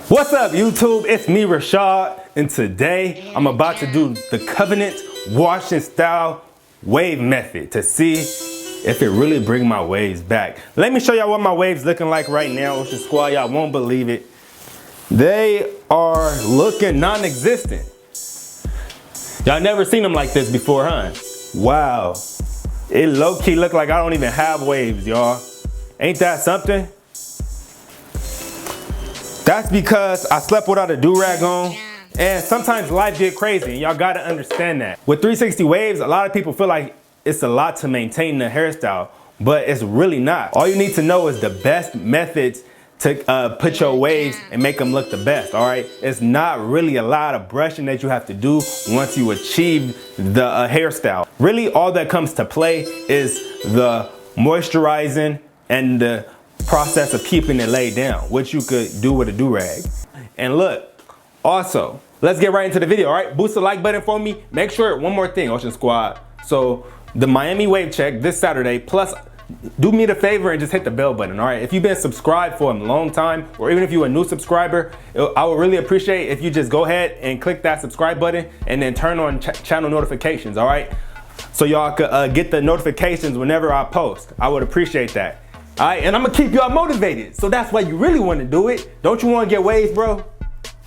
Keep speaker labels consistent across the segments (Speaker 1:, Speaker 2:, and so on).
Speaker 1: What's up, YouTube? It's me, Rashad, and today I'm about to do the Covenant wash and style wave method to see if it really bring my waves back. Let me show y'all what my waves looking like right now, Ocean Squad. Y'all won't believe it. They are looking non-existent. Y'all never seen them like this before, huh? Wow. It low-key look like I don't even have waves, y'all. Ain't that something? That's because I slept without a do-rag on, and sometimes life get crazy, and y'all gotta understand that. With 360 waves, a lot of people feel like it's a lot to maintain the hairstyle, but it's really not. All you need to know is the best methods to put your waves and make them look the best, all right? It's not really a lot of brushing that you have to do once you achieve the hairstyle. Really, all that comes to play is the moisturizing and the process of keeping it laid down, which you could do with a do-rag. And look, also, let's get right into the video, all right? Boost the like button for me. Make sure, one more thing, Ocean Squad. So the Miami Wave Check this Saturday, plus do me the favor and just hit the bell button, all right? If you've been subscribed for a long time, or even if you're a new subscriber, I would really appreciate if you just go ahead and click that subscribe button and then turn on channel notifications, all right? So y'all could get the notifications whenever I post. I would appreciate that. All right, and I'm gonna keep y'all motivated. So that's why you really wanna do it. Don't you wanna get waves, bro?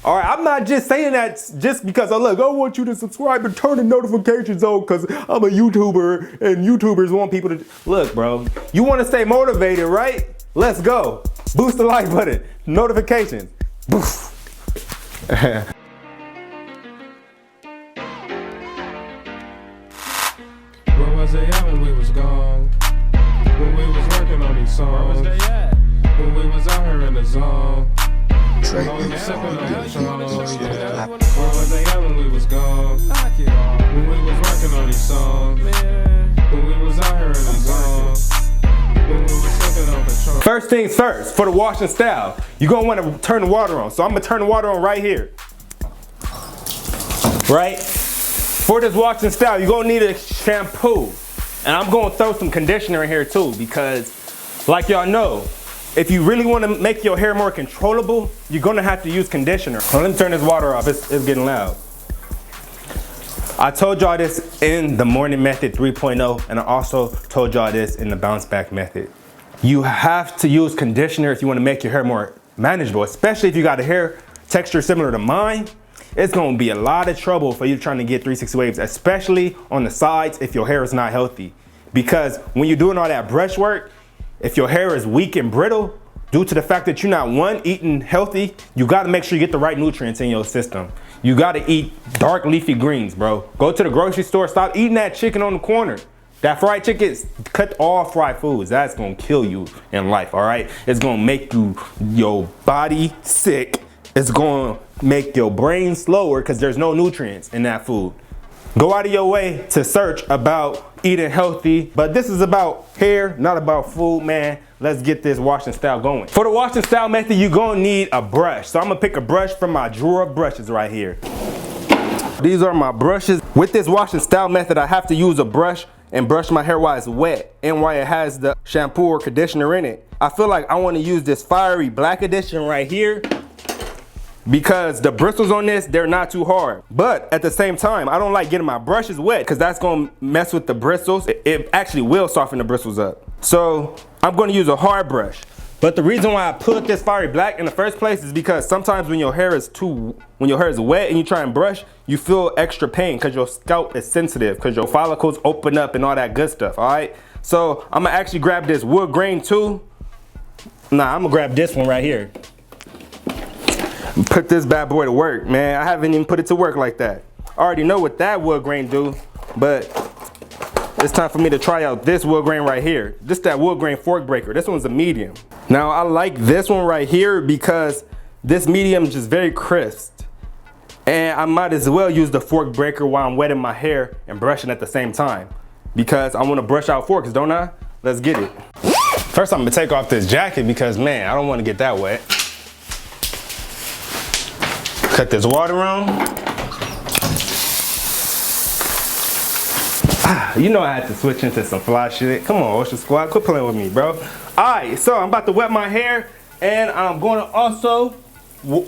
Speaker 1: All right, I'm not just saying that just because I want you to subscribe and turn the notifications on because I'm a YouTuber and YouTubers want people to, look, bro, you wanna stay motivated, right? Let's go. Boost the like button, notifications. Boof.
Speaker 2: Where was they at when we was gone? When we was working on these songs, where was they at? When we was out here in the zone, when we sipping on the songs, yeah. Where was they at when we was gone? When we was working on these songs, when we was out here in the zone, when we was sipping on the trunk.
Speaker 1: First things first, for the wash and style, you're gonna wanna turn the water on. So I'm gonna turn the water on right here. Right? For this wash and style, you're gonna need a shampoo. And I'm gonna throw some conditioner in here too, because like y'all know, if you really wanna make your hair more controllable, you're gonna have to use conditioner. Now, let me turn this water off, it's getting loud. I told y'all this in the morning method 3.0, and I also told y'all this in the bounce back method. You have to use conditioner if you wanna make your hair more manageable, especially if you got a hair texture similar to mine. It's gonna be a lot of trouble for you trying to get 360 waves, especially on the sides if your hair is not healthy. Because when you're doing all that brush work, if your hair is weak and brittle, due to the fact that you're not, one, eating healthy, you gotta make sure you get the right nutrients in your system. You gotta eat dark leafy greens, bro. Go to the grocery store, stop eating that chicken on the corner. That fried chicken, cut all fried foods. That's gonna kill you in life, all right? It's gonna make your body sick. It's gonna make your brain slower because there's no nutrients in that food. Go out of your way to search about eating healthy, but this is about hair, not about food, man. Let's get this wash and style going. For the wash and style method, you're gonna need a brush. So I'm gonna pick a brush from my drawer of brushes right here. These are my brushes. With this wash and style method, I have to use a brush and brush my hair while it's wet and while it has the shampoo or conditioner in it. I feel like I wanna use this fiery black edition right here, because the bristles on this, they're not too hard. But at the same time, I don't like getting my brushes wet because that's gonna mess with the bristles. It actually will soften the bristles up. So I'm gonna use a hard brush. But the reason why I put this fiery black in the first place is because sometimes when your hair is wet and you try and brush, you feel extra pain because your scalp is sensitive, because your follicles open up and all that good stuff, all right? So I'm gonna actually grab this wood grain too. Nah, I'm gonna grab this one right here. Put this bad boy to work, man. I haven't even put it to work like that. I already know what that wood grain do, but it's time for me to try out this wood grain right here. This that wood grain fork breaker. This one's a medium. Now I like this one right here because this medium is just very crisp. And I might as well use the fork breaker while I'm wetting my hair and brushing at the same time, because I want to brush out forks, don't I? Let's get it. First I'm gonna take off this jacket because, man, I don't want to get that wet. Cut this water on. You know I had to switch into some fly shit. Come on, Ocean Squad, quit playing with me, bro. All right, so I'm about to wet my hair, and I'm going to also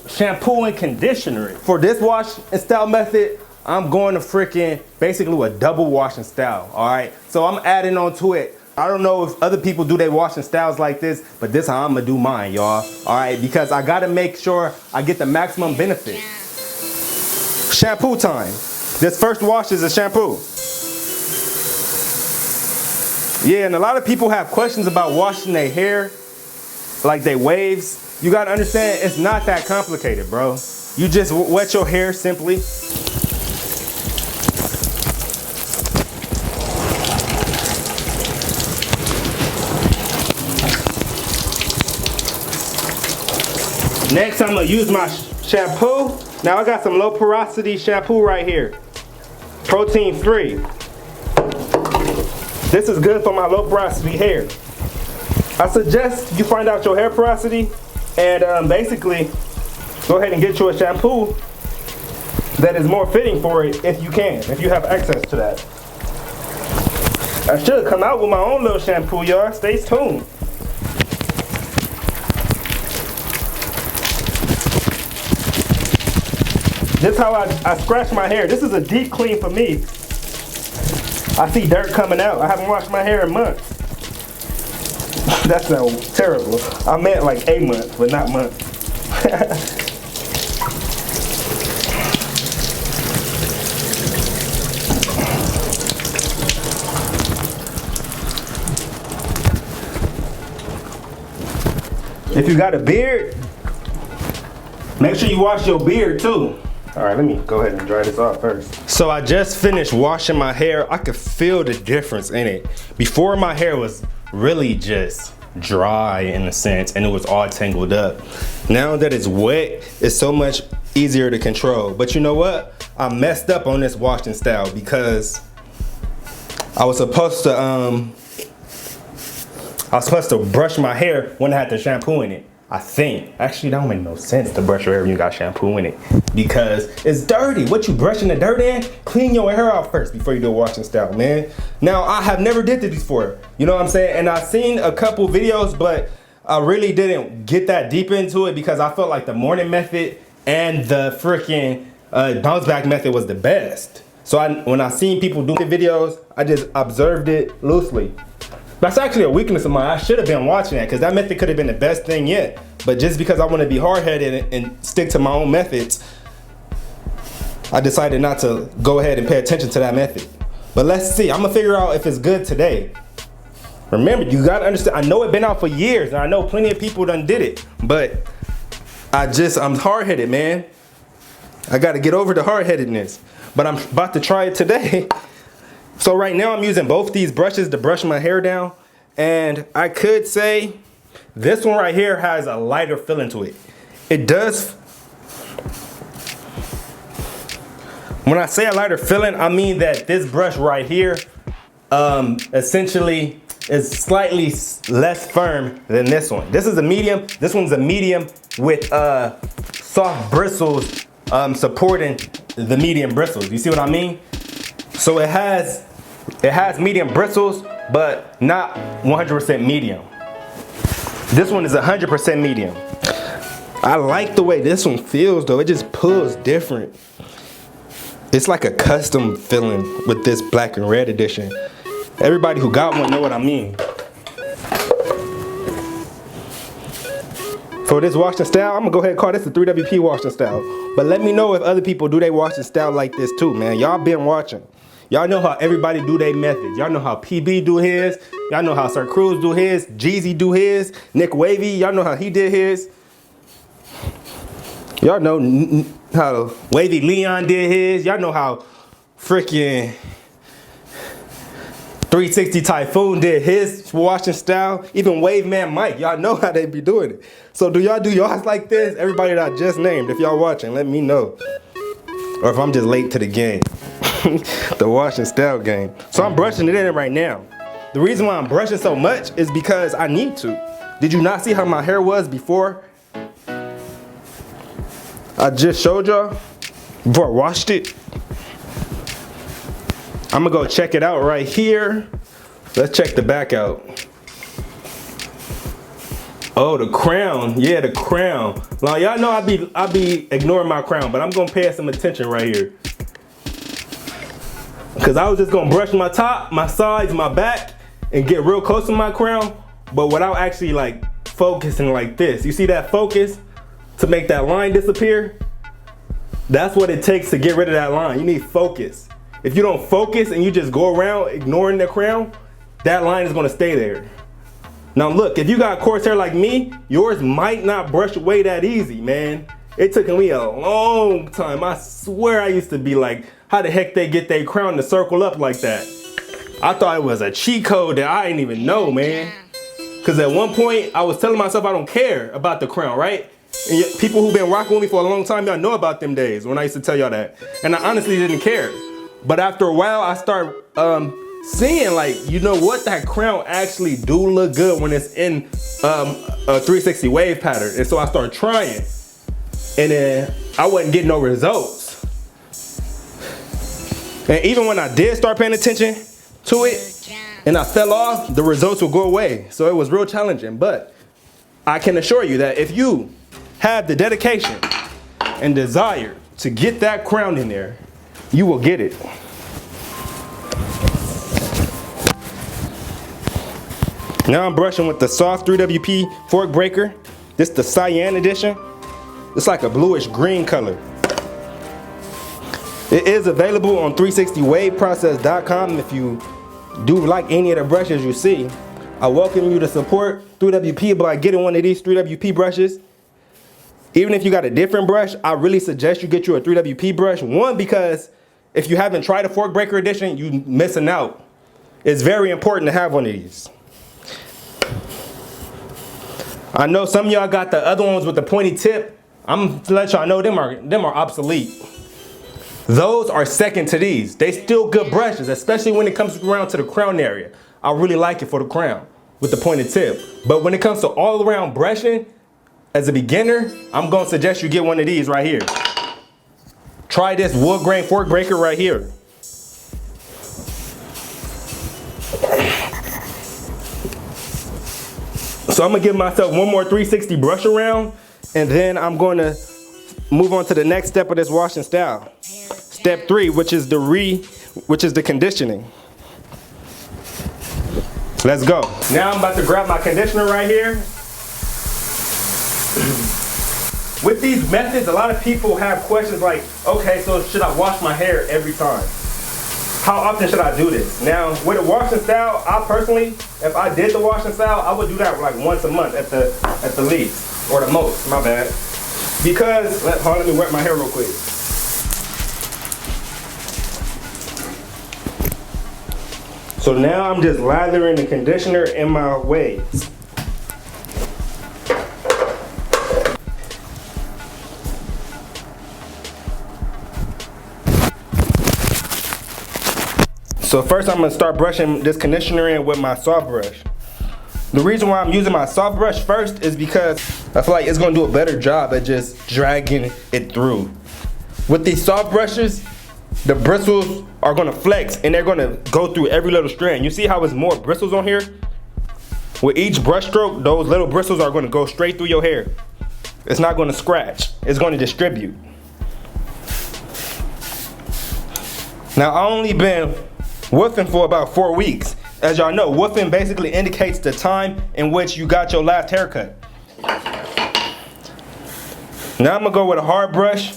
Speaker 1: shampoo and conditioner it. For this wash and style method, I'm going to freaking basically a double wash and style, all right? So I'm adding on to it. I don't know if other people do their washing styles like this, but this is how I'm gonna do mine, y'all. All right, because I gotta make sure I get the maximum benefit. Shampoo time. This first wash is a shampoo. Yeah, and a lot of people have questions about washing their hair, like they waves. You gotta understand, it's not that complicated, bro. You just wet your hair simply. Next, I'm gonna use my shampoo. Now I got some low porosity shampoo right here. Protein free. This is good for my low porosity hair. I suggest you find out your hair porosity and basically go ahead and get you a shampoo that is more fitting for it if you can, if you have access to that. I should come out with my own little shampoo, y'all. Stay tuned. This is how I scratch my hair. This is a deep clean for me. I see dirt coming out. I haven't washed my hair in months. That sounds terrible. I meant like a month, but not months. If you got a beard, make sure you wash your beard too. All right, let me go ahead and dry this off first. So I just finished washing my hair. I could feel the difference in it. Before, my hair was really just dry in a sense and it was all tangled up. Now that it's wet, it's so much easier to control. But you know what? I messed up on this washing style because I was supposed to brush my hair when I had the shampoo in it. I think. Actually, that don't make no sense to brush your hair when you got shampoo in it because it's dirty. What you brushing the dirt in? Clean your hair out first before you do a washing style, man. Now, I have never did this before. You know what I'm saying? And I've seen a couple videos, but I really didn't get that deep into it because I felt like the morning method and the freaking bounce back method was the best. So when I seen people do the videos, I just observed it loosely. That's actually a weakness of mine. I should have been watching that because that method could have been the best thing yet. But just because I want to be hard-headed and stick to my own methods, I decided not to go ahead and pay attention to that method. But let's see. I'm going to figure out if it's good today. Remember, you got to understand, I know it's been out for years, and I know plenty of people done did it. But I'm hard-headed, man. I got to get over the hard-headedness. But I'm about to try it today. So right now I'm using both these brushes to brush my hair down, and I could say this one right here has a lighter feeling to it. It does. When I say a lighter feeling, I mean that this brush right here essentially is slightly less firm than this one. This is a medium. This one's a medium with soft bristles supporting the medium bristles. You see what I mean? So it has medium bristles, but not 100% medium. This one is 100% medium. I like the way this one feels though. It just pulls different. It's like a custom feeling with this black and red edition. Everybody who got one know what I mean. For this washing style, I'm gonna go ahead and call this the 3WP washing style. But let me know if other people do their washing style like this too, man. Y'all been watching. Y'all know how everybody do their methods. Y'all know how PB do his. Y'all know how Sir Cruz do his. Jeezy do his. Nick Wavy, y'all know how he did his. Y'all know how Wavy Leon did his. Y'all know how freaking 360 Typhoon did his washing style. Even Wave Man Mike, y'all know how they be doing it. So do y'all do yours like this? Everybody that I just named, if y'all watching, let me know. Or if I'm just late to the game. The washing style game. So I'm brushing it in right now. The reason why I'm brushing so much is because I need to. Did you not see how my hair was before I just showed y'all? Before I washed it? I'm gonna go check it out right here. Let's check the back out. Oh, the crown. Yeah, the crown. Now y'all know I be ignoring my crown, but I'm gonna pay some attention right here. Cause I was just gonna brush my top, my sides, my back, and get real close to my crown, but without actually like focusing like this. You see that focus to make that line disappear? That's what it takes to get rid of that line. You need focus. If you don't focus and you just go around ignoring the crown, that line is gonna stay there. Now look, if you got coarse hair like me, yours might not brush away that easy, man. It took me a long time. I swear I used to be like, how the heck they get their crown to circle up like that? I thought it was a cheat code that I didn't even know, man. Cause at one point I was telling myself I don't care about the crown, right? And yet, people who've been rocking with me for a long time, y'all know about them days when I used to tell y'all that. And I honestly didn't care. But after a while, I started seeing like, you know what, that crown actually do look good when it's in a 360 wave pattern. And so I started trying, and then I wasn't getting no results. And even when I did start paying attention to it and I fell off, the results would go away. So it was real challenging, but I can assure you that if you have the dedication and desire to get that crown in there, you will get it. Now I'm brushing with the soft 3WP fork breaker. This is the cyan edition. It's like a bluish green color. It is available on 360waveprocess.com. If you do like any of the brushes you see, I welcome you to support 3WP by getting one of these 3WP brushes. Even if you got a different brush, I really suggest you get you a 3WP brush. One, because if you haven't tried a fork breaker edition, you're missing out. It's very important to have one of these. I know some of y'all got the other ones with the pointy tip. I'm to let y'all know them are obsolete. Those are second to these. They still good brushes, especially when it comes around to the crown area. I really like it for the crown with the pointed tip. But when it comes to all around brushing, as a beginner, I'm gonna suggest you get one of these right here. Try this wood grain fork breaker right here. So I'm gonna give myself one more 360 brush around, and then I'm gonna move on to the next step of this washing style. Step 3, which is the conditioning. Let's go. Now I'm about to grab my conditioner right here. With these methods, a lot of people have questions like, okay, so should I wash my hair every time? How often should I do this? Now, with a washing style, I personally, if I did the washing style, I would do that like once a month at the least, or the most, my bad. Because, let me wet my hair real quick. So now I'm just lathering the conditioner in my waves. So first I'm gonna start brushing this conditioner in with my soft brush. The reason why I'm using my soft brush first is because I feel like it's gonna do a better job at just dragging it through. With these soft brushes, the bristles are gonna flex and they're gonna go through every little strand. You see how there's more bristles on here? With each brush stroke, those little bristles are gonna go straight through your hair. It's not gonna scratch, it's gonna distribute. Now I only been woofing for about 4 weeks. As y'all know, woofing basically indicates the time in which you got your last haircut. Now I'm gonna go with a hard brush.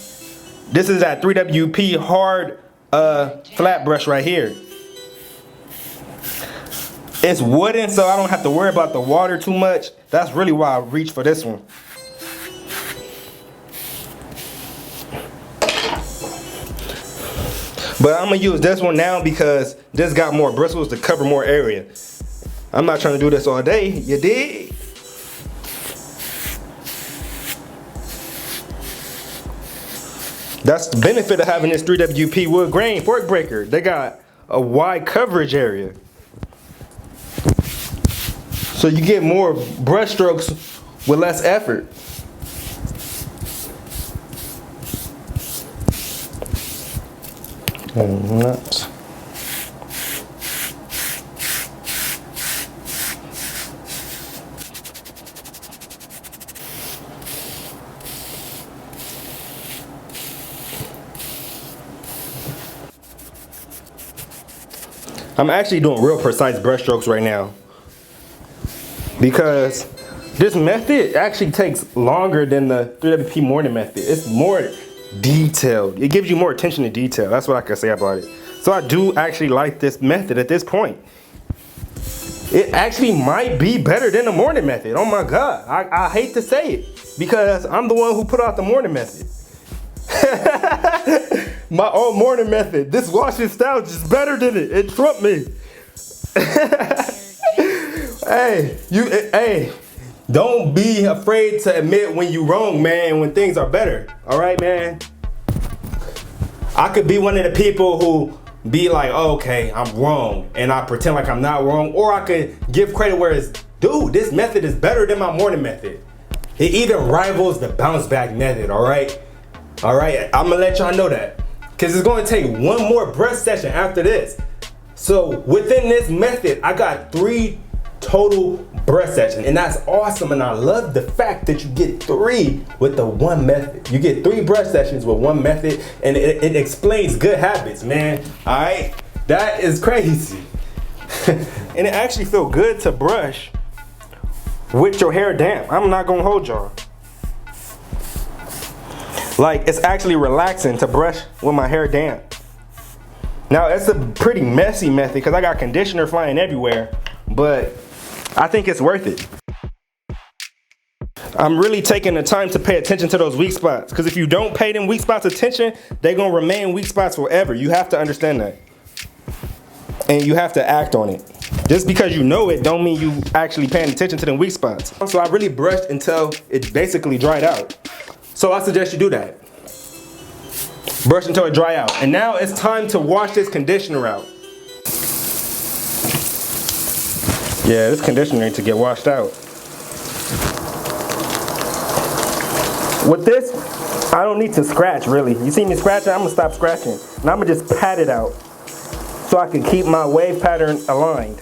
Speaker 1: This is that 3WP hard flat brush right here. It's wooden, so I don't have to worry about the water too much. That's really why I reach for this one. But I'm gonna use this one now because this got more bristles to cover more area. I'm not trying to do this all day, you dig? That's the benefit of having this 3WP wood grain fork breaker. They got a wide coverage area. So you get more brush strokes with less effort. Nuts. I'm actually doing real precise brush strokes right now because this method actually takes longer than the 3WP morning method. It's more detailed. It gives you more attention to detail. That's what I can say about it. So I do actually like this method at this point. It actually might be better than the morning method. Oh my God. I hate to say it because I'm the one who put out the morning method. My own morning method. This washing style is just better than it. It trumped me. Hey, don't be afraid to admit when you're wrong, man, when things are better. All right, man? I could be one of the people who be like, oh, okay, I'm wrong, and I pretend like I'm not wrong, or I could give credit where it's, dude, this method is better than my morning method. It even rivals the bounce back method, all right? All right, I'm gonna let y'all know that, because it's gonna take one more breath session after this. So within this method, I got 3 total breath sessions, and that's awesome, and I love the fact that you get 3 with the one method. You get 3 breath sessions with one method, and it explains good habits, man. All right, that is crazy. And it actually feels good to brush with your hair damp. I'm not gonna hold y'all. Like, it's actually relaxing to brush with my hair damp. Now, it's a pretty messy method because I got conditioner flying everywhere, but I think it's worth it. I'm really taking the time to pay attention to those weak spots, because if you don't pay them weak spots attention, they're gonna remain weak spots forever. You have to understand that. And you have to act on it. Just because you know it don't mean you actually paying attention to them weak spots. So I really brushed until it basically dried out. So I suggest you do that. Brush until it dry out. And now it's time to wash this conditioner out. Yeah, this conditioner needs to get washed out. With this, I don't need to scratch really. You see me scratching, I'm gonna stop scratching. And I'm gonna just pat it out so I can keep my wave pattern aligned.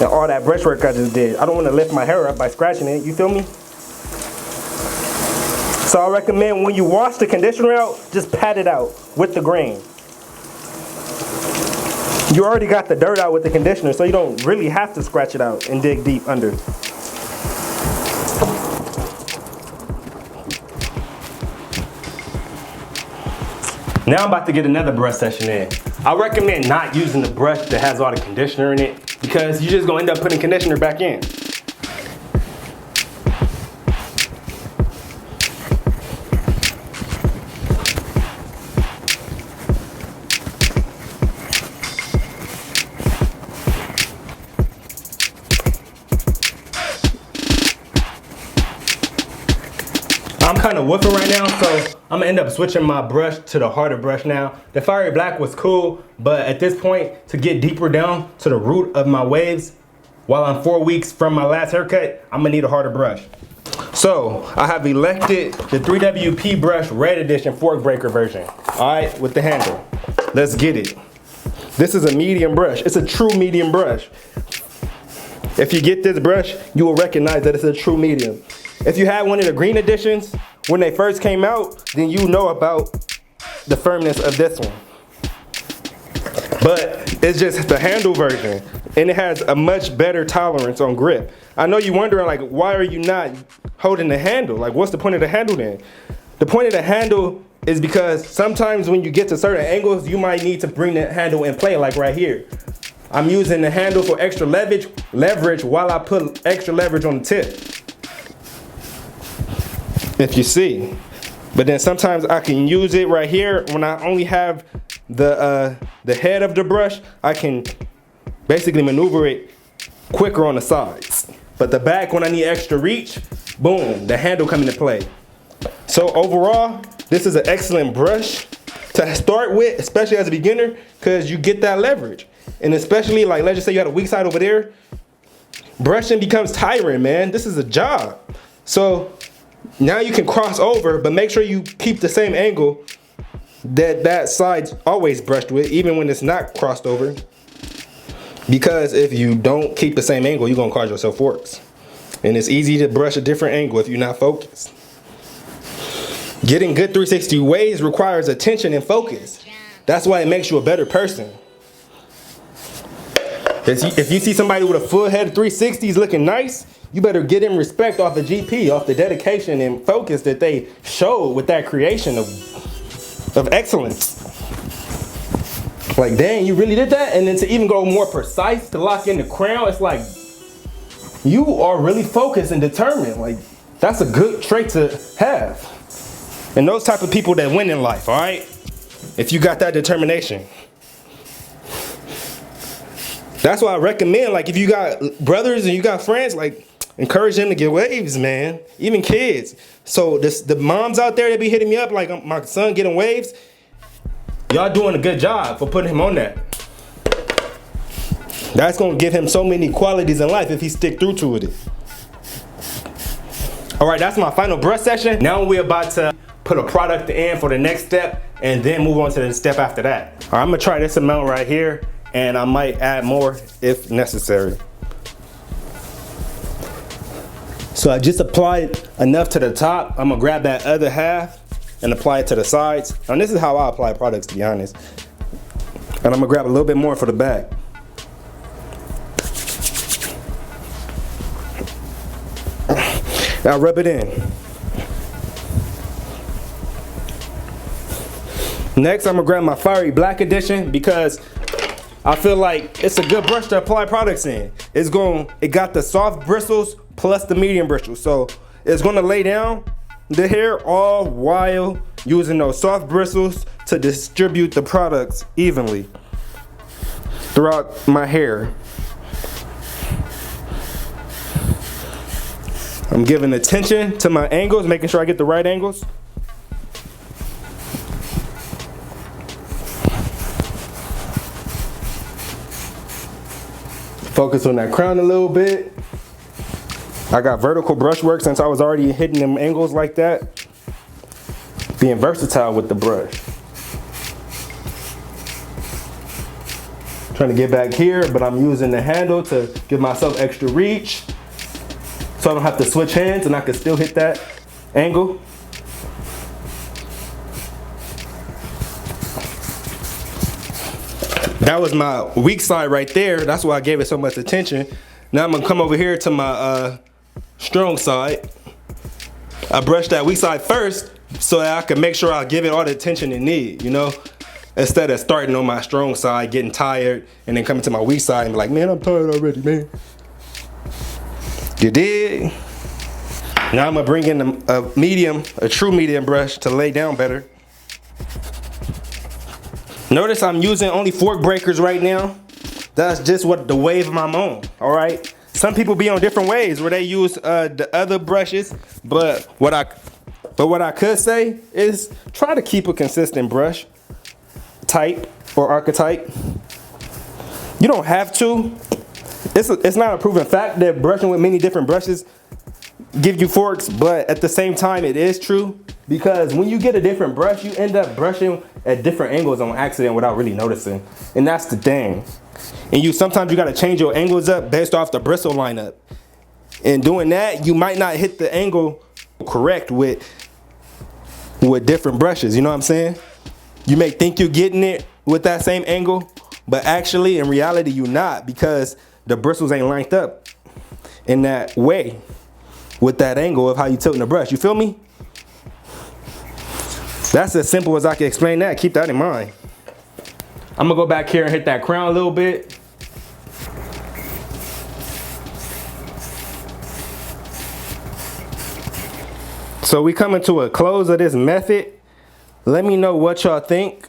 Speaker 1: And all that brushwork I just did. I don't wanna lift my hair up by scratching it, you feel me? So I recommend when you wash the conditioner out, just pat it out with the grain. You already got the dirt out with the conditioner, so you don't really have to scratch it out and dig deep under. Now I'm about to get another brush session in. I recommend not using the brush that has all the conditioner in it, because you're just gonna end up putting conditioner back in. I'm kind of woofing right now, so I'm gonna end up switching my brush to the harder brush now. The Fiery Black was cool, but at this point, to get deeper down to the root of my waves, while I'm 4 weeks from my last haircut, I'm gonna need a harder brush. So I have elected the 3WP brush Red Edition fork breaker version. All right, with the handle. Let's get it. This is a medium brush. It's a true medium brush. If you get this brush, you will recognize that it's a true medium. If you had one of the green editions, when they first came out, then you know about the firmness of this one. But it's just the handle version, and it has a much better tolerance on grip. I know you're wondering, like, why are you not holding the handle? Like, what's the point of the handle then? The point of the handle is because sometimes when you get to certain angles, you might need to bring the handle in play, like right here. I'm using the handle for extra leverage while I put extra leverage on the tip. If you see. But then sometimes I can use it right here when I only have the head of the brush. I can basically maneuver it quicker on the sides. But the back, when I need extra reach, boom, the handle come into play. So overall, this is an excellent brush to start with, especially as a beginner, because you get that leverage. And especially, like, let's just say you had a weak side over there, brushing becomes tiring, man. This is a job. So now you can cross over, but make sure you keep the same angle that side's always brushed with, even when it's not crossed over. Because if you don't keep the same angle, you're gonna cause yourself forks. And it's easy to brush a different angle if you're not focused. Getting good 360 waves requires attention and focus. That's why it makes you a better person. If you see somebody with a full head of 360s looking nice, you better get him respect off the GP, off the dedication and focus that they showed with that creation of excellence. Like, dang, you really did that? And then to even go more precise, to lock in the crown, it's like, you are really focused and determined. Like, that's a good trait to have. And those type of people that win in life, all right? If you got that determination. That's why I recommend, like, if you got brothers and you got friends, like, encourage them to get waves, man. Even kids. So the moms out there that be hitting me up, like, my son getting waves, y'all doing a good job for putting him on that. That's gonna give him so many qualities in life if he stick through to it. All right, that's my final brush session. Now we're about to put a product in for the next step and then move on to the step after that. All right, I'm gonna try this amount right here and I might add more if necessary. So I just applied enough to the top. I'm gonna grab that other half and apply it to the sides. And this is how I apply products, to be honest. And I'm gonna grab a little bit more for the back. Now rub it in. Next, I'm gonna grab my Fiery Black Edition because I feel like it's a good brush to apply products in. It got the soft bristles plus the medium bristles. So it's gonna lay down the hair all while using those soft bristles to distribute the products evenly throughout my hair. I'm giving attention to my angles, making sure I get the right angles. Focus on that crown a little bit. I got vertical brushwork since I was already hitting them angles like that. Being versatile with the brush. Trying to get back here, but I'm using the handle to give myself extra reach. So I don't have to switch hands and I can still hit that angle. That was my weak side right there. That's why I gave it so much attention. Now I'm gonna come over here to my strong side. I brushed that weak side first so that I can make sure I give it all the attention it needs, you know? Instead of starting on my strong side, getting tired, and then coming to my weak side and be like, man, I'm tired already, man. You did? Now I'm gonna bring in a true medium brush to lay down better. Notice I'm using only fork breakers right now. That's just what the wave I'm on, all right? Some people be on different waves where they use the other brushes, but what I could say is try to keep a consistent brush type or archetype. You don't have to. It's not a proven fact that brushing with many different brushes give you forks, but at the same time it is true because when you get a different brush, you end up brushing at different angles on accident without really noticing. And that's the thing. And sometimes you gotta change your angles up based off the bristle lineup. And doing that, you might not hit the angle correct with different brushes, you know what I'm saying? You may think you're getting it with that same angle, but actually in reality you're not because the bristles ain't lined up in that way with that angle of how you tilting the brush. You feel me? That's as simple as I can explain that. Keep that in mind. I'm gonna go back here and hit that crown a little bit. So we coming to a close of this method. Let me know what y'all think.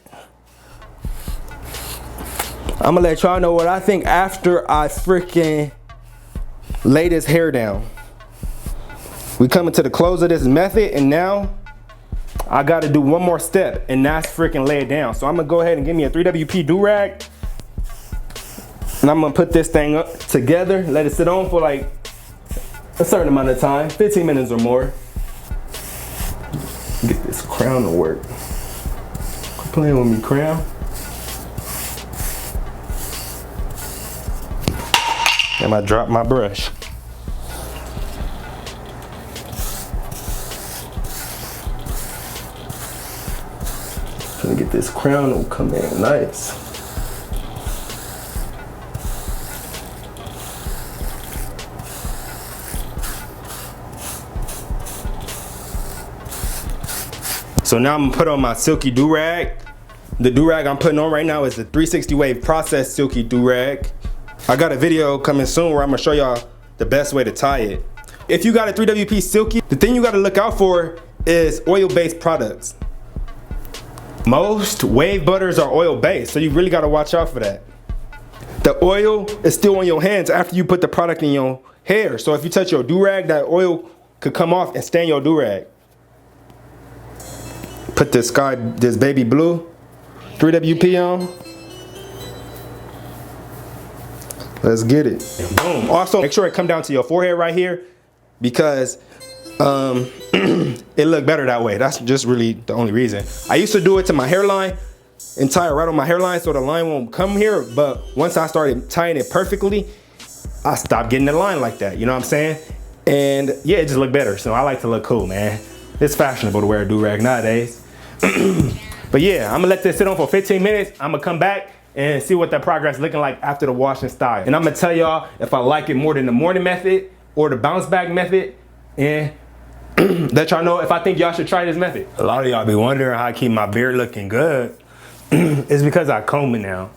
Speaker 1: I'm gonna let y'all know what I think after I freaking lay this hair down. We coming to the close of this method and now I gotta do one more step and that's freaking lay it down. So I'm gonna go ahead and give me a 3WP do-rag and I'm gonna put this thing up together, let it sit on for like a certain amount of time, 15 minutes or more. Get this crown to work. Quit playing with me, crown. And I drop my brush. Trying to get this crown to come in nice. So now I'm gonna put on my silky do-rag. The do-rag I'm putting on right now is the 360 wave processed silky do-rag. I got a video coming soon where I'm gonna show y'all the best way to tie it. If you got a 3WP silky, the thing you gotta look out for is oil-based products. Most wave butters are oil-based, so you really gotta watch out for that. The oil is still on your hands after you put the product in your hair. So if you touch your do-rag, that oil could come off and stain your do-rag. Put this baby blue 3WP on. Let's get it. And boom. Also, make sure it come down to your forehead right here because it look better that way. That's just really the only reason. I used to do it to my hairline and tie it right on my hairline so the line won't come here. But once I started tying it perfectly, I stopped getting the line like that. You know what I'm saying? And yeah, it just looked better. So I like to look cool, man. It's fashionable to wear a do-rag nowadays. But yeah, I'm gonna let this sit on for 15 minutes. I'm gonna come back and see what that progress looking like after the wash and style. And I'm gonna tell y'all if I like it more than the morning method or the bounce back method, and let y'all know if I think y'all should try this method. A lot of y'all be wondering how I keep my beard looking good. It's because I comb it now.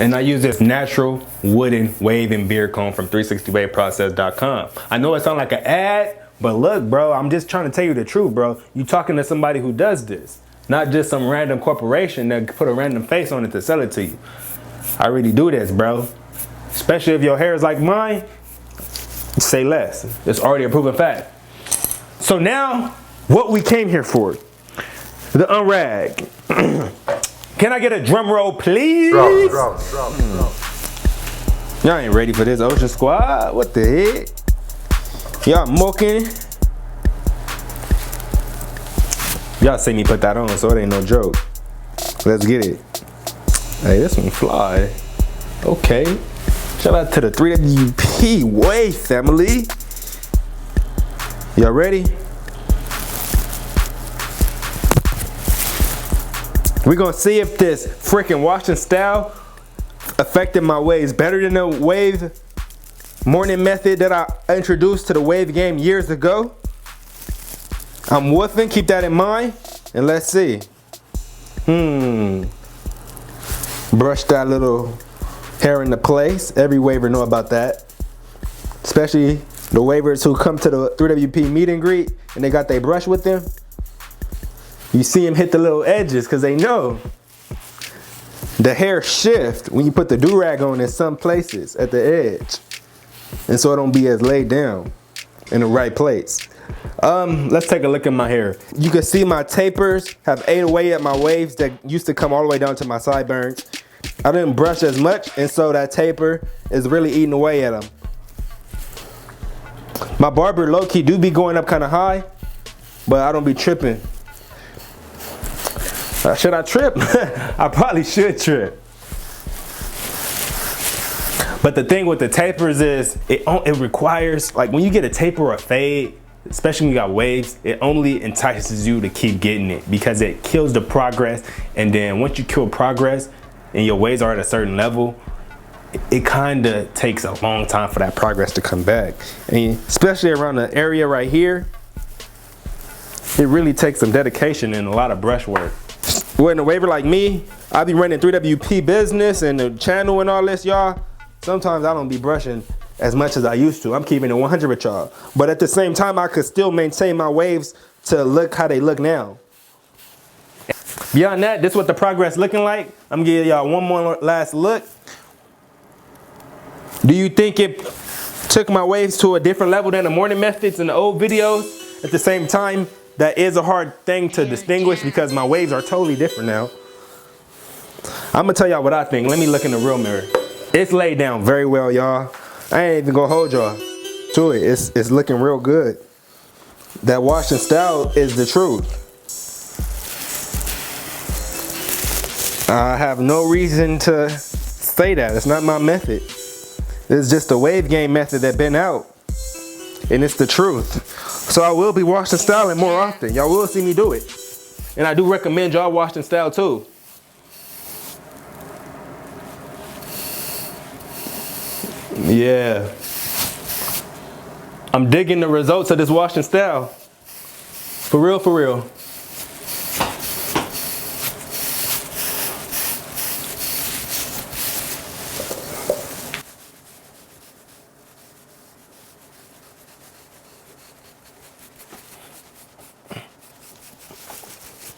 Speaker 1: And I use this natural wooden wave and beard comb from 360waveprocess.com. I know it sounds like an ad, but look, bro, I'm just trying to tell you the truth, bro. You talking to somebody who does this, not just some random corporation that put a random face on it to sell it to you. I really do this, bro. Especially if your hair is like mine, say less. It's already a proven fact. So now, what we came here for, the unrag. Can I get a drum roll, please? Drum. Y'all ain't ready for this, Ocean Squad. What the heck? Y'all moking. Y'all see me put that on, so it ain't no joke. Let's get it. Hey, this one fly. Okay. Shout out to the 3WP Wave family. Y'all ready? We're gonna see if this freaking washing style affected my waves better than the wave morning method that I introduced to the wave game years ago. I'm woofing, keep that in mind, and let's see. Brush that little hair into place. Every waver know about that. Especially the wavers who come to the 3WP meet and greet and they got their brush with them. You see them hit the little edges because they know the hair shift when you put the do-rag on in some places at the edge. And so it don't be as laid down in the right place. Let's take a look at my hair. You can see my tapers have ate away at my waves that used to come all the way down to my sideburns. I didn't brush as much, and so that taper is really eating away at them. My barber low-key do be going up kind of high, but I don't be tripping. Should I trip? I probably should trip. But the thing with the tapers is it requires, like when you get a taper or a fade, especially when you got waves, it only entices you to keep getting it because it kills the progress. And then once you kill progress and your waves are at a certain level, it kind of takes a long time for that progress to come back. And especially around the area right here, it really takes some dedication and a lot of brush work. When a waver like me, I be running 3WP business and the channel and all this, y'all. Sometimes I don't be brushing as much as I used to. I'm keeping it 100 with y'all. But at the same time, I could still maintain my waves to look how they look now. Beyond that, this is what the progress looking like. I'm gonna give y'all one more last look. Do you think it took my waves to a different level than the morning methods in the old videos? At the same time, that is a hard thing to distinguish because my waves are totally different now. I'm gonna tell y'all what I think. Let me look in the real mirror. It's laid down very well, y'all. I ain't even gonna hold y'all to it. It's looking real good. That wash and style is the truth. I have no reason to say that. It's not my method. It's just a wave game method that been out. And it's the truth. So I will be wash and styling more often. Y'all will see me do it. And I do recommend y'all wash and style too. Yeah. I'm digging the results of this wash and style. For real, for real.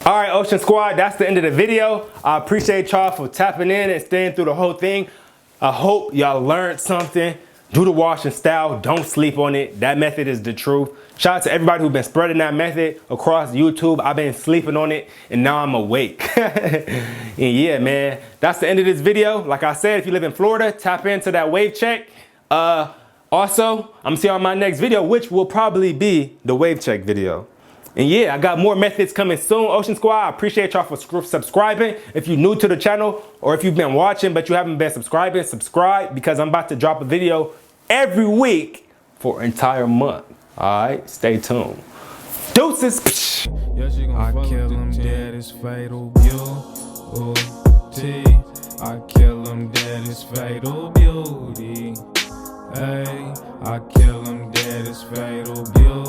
Speaker 1: All right, Ocean Squad, that's the end of the video. I appreciate y'all for tapping in and staying through the whole thing. I hope y'all learned something. Do the wash and style, don't sleep on it. That method is the truth. Shout out to everybody who's been spreading that method across YouTube. I've been sleeping on it and now I'm awake. And yeah, man, that's the end of this video. Like I said, if you live in Florida, tap into that wave check. Also, I'm gonna see you on my next video, which will probably be the wave check video. And yeah, I got more methods coming soon, Ocean Squad. I appreciate y'all for subscribing. If you're new to the channel or if you've been watching but you haven't been subscribing, subscribe because I'm about to drop a video every week for an entire month. All right, stay tuned. Deuces.
Speaker 2: I kill him dead, it's fatal beauty. I kill him dead, it's fatal beauty. Hey, I kill him dead, it's fatal beauty.